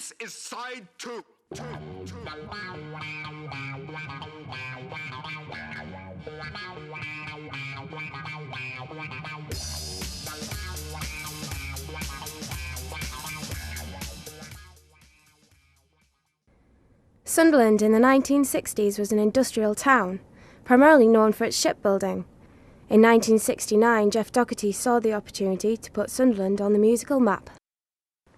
This is side two. Sunderland in the 1960s was an industrial town, primarily known for its shipbuilding. In 1969, Jeff Doherty saw the opportunity to put Sunderland on the musical map.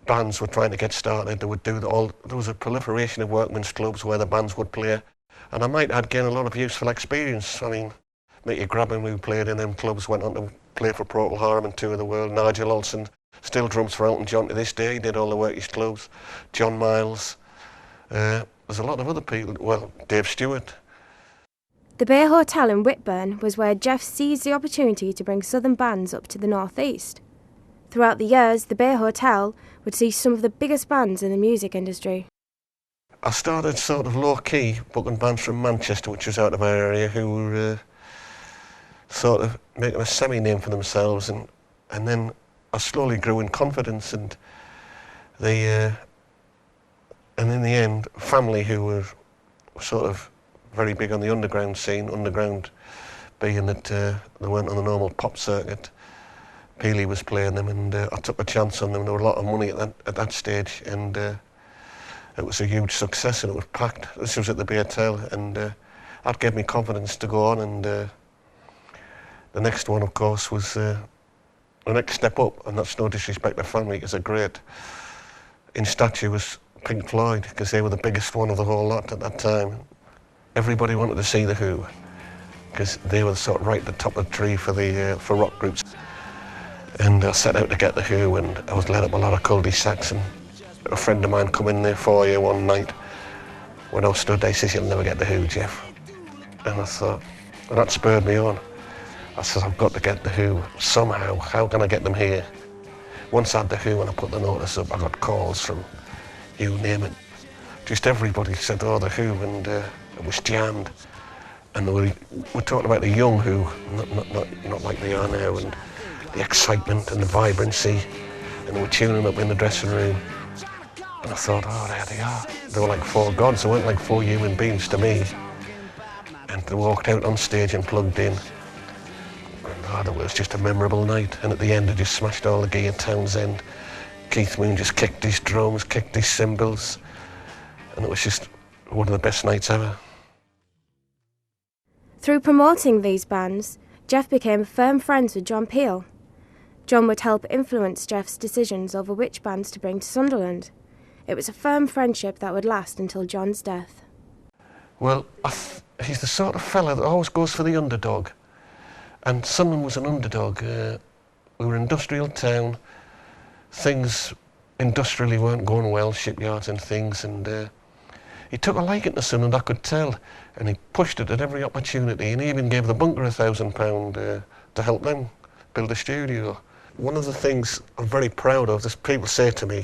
Bands were trying to get started. They would do there was a proliferation of workmen's clubs where the bands would play, and I might add gain a lot of useful experience. I mean, Mickey Grabban, who played in them clubs, went on to play for Procol Harum and tour the world. Nigel Olsson still drums for Elton John to this day. He did all the workies clubs. John Miles. There's a lot of other people. Well, Dave Stewart. The Bay Hotel in Whitburn was where Jeff seized the opportunity to bring southern bands up to the northeast. Throughout the years, the Bay Hotel would see some of the biggest bands in the music industry. I started sort of low-key booking bands from Manchester, which was out of our area, who were sort of making a semi-name for themselves, and then I slowly grew in confidence, and in the end, family who were sort of very big on the underground scene, underground being that they weren't on the normal pop circuit. Peely was playing them, and I took a chance on them. There were a lot of money at that stage, and it was a huge success, and it was packed. This was at the Bay Hotel, and that gave me confidence to go on, and the next one, of course, was the next step up, and that's no disrespect to family, because they're great. In stature was Pink Floyd, because they were the biggest one of the whole lot at that time. Everybody wanted to see The Who, because they were sort of right at the top of the tree for rock groups. And I set out to get The Who, and I was led up a lot of cul-de-sacs, and a friend of mine come in there for you one night. When I was stood there, he says, "You'll never get The Who, Jeff." And I thought, and that spurred me on. I said, I've got to get The Who somehow. How can I get them here? Once I had The Who and I put the notice up, I got calls from you name it. Just everybody said, "Oh, The Who," and it was jammed. And we're talking about the young Who, not like they are now, and the excitement and the vibrancy, and they were tuning up in the dressing room. And I thought, oh, there they are. They were like four gods. They weren't like four human beings to me. And they walked out on stage and plugged in. And it was just a memorable night. And at the end, they just smashed all the gear at Townsend. Keith Moon just kicked his drums, kicked his cymbals. And it was just one of the best nights ever. Through promoting these bands, Jeff became firm friends with John Peel. John would help influence Jeff's decisions over which bands to bring to Sunderland. It was a firm friendship that would last until John's death. Well, he's the sort of fella that always goes for the underdog. And Sunderland was an underdog. We were an industrial town. Things industrially weren't going well, shipyards and things, and he took a liking to Sunderland, I could tell, and he pushed it at every opportunity, and he even gave the bunker £1,000 to help them build a studio. One of the things I'm very proud of, is people say to me,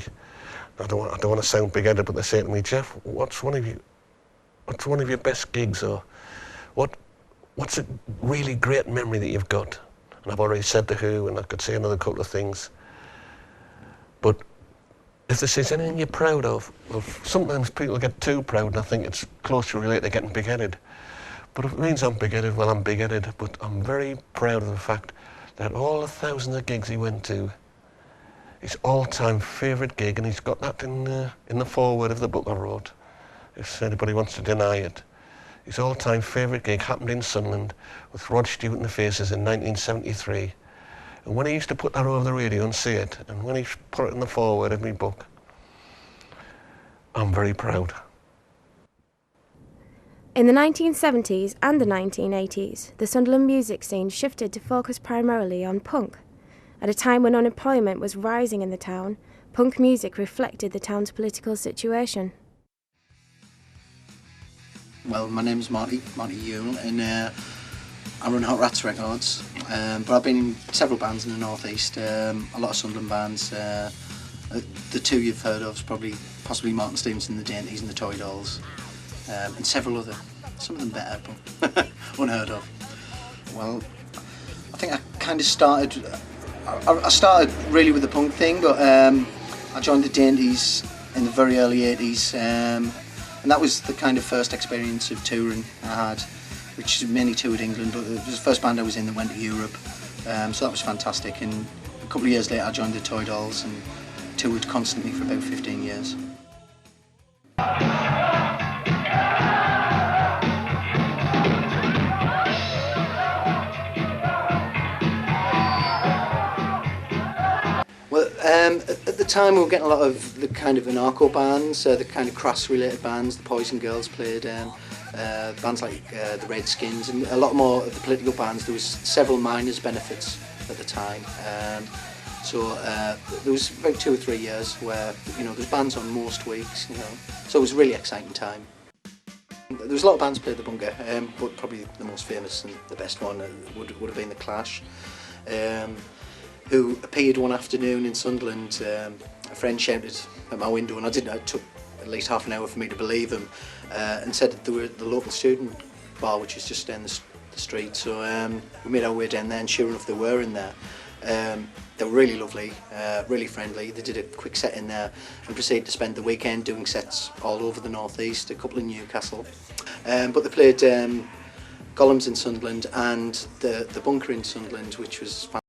I don't want to sound big-headed, but they say to me, "Jeff, what's one of your best gigs, or what's a really great memory that you've got?" And I've already said The Who, and I could say another couple of things. But if there's anything you're proud of, sometimes people get too proud, and I think it's closely related to getting big-headed. But if it means I'm big-headed, well, I'm big-headed. But I'm very proud of the fact that all the thousands of gigs he went to, his all-time favourite gig, and he's got that in the foreword of the book I wrote, if anybody wants to deny it. His all-time favourite gig happened in Sunderland with Rod Stewart and the Faces in 1973. And when he used to put that over the radio and say it, and when he put it in the foreword of my book, I'm very proud. In the 1970s and the 1980s, the Sunderland music scene shifted to focus primarily on punk. At a time when unemployment was rising in the town, punk music reflected the town's political situation. Well, my name's Marty Yule, and I run Hot Rats Records, but I've been in several bands in the North East, a lot of Sunderland bands. The two you've heard of is possibly Martin Stevenson, the Dainties and the Toy Dolls, and several other, some of them better, but unheard of. Well, I think I kind of started really with the punk thing, but I joined the Dainties in the very early 80s, and that was the kind of first experience of touring I had, which mainly toured England, but it was the first band I was in that went to Europe, so that was fantastic. And a couple of years later I joined the Toy Dolls and toured constantly for about 15 years. Well, at the time we were getting a lot of the kind of anarcho bands, the kind of crass-related bands. The Poison Girls played, bands like the Redskins, and a lot more of the political bands. There was several miners' benefits at the time, so there was about 2 or 3 years where there's bands on most weeks, so it was a really exciting time. There was a lot of bands played at the Bunker, but probably the most famous and the best one would have been the Clash, who appeared one afternoon in Sunderland. A friend shouted at my window, and it took at least half an hour for me to believe him, and said that they were at the local student bar, which is just down the street. So we made our way down there, and sure enough they were in there. They were really lovely, really friendly. They did a quick set in there and proceeded to spend the weekend doing sets all over the northeast, a couple in Newcastle. But they played Golems in Sunderland and the Bunker in Sunderland, which was fantastic.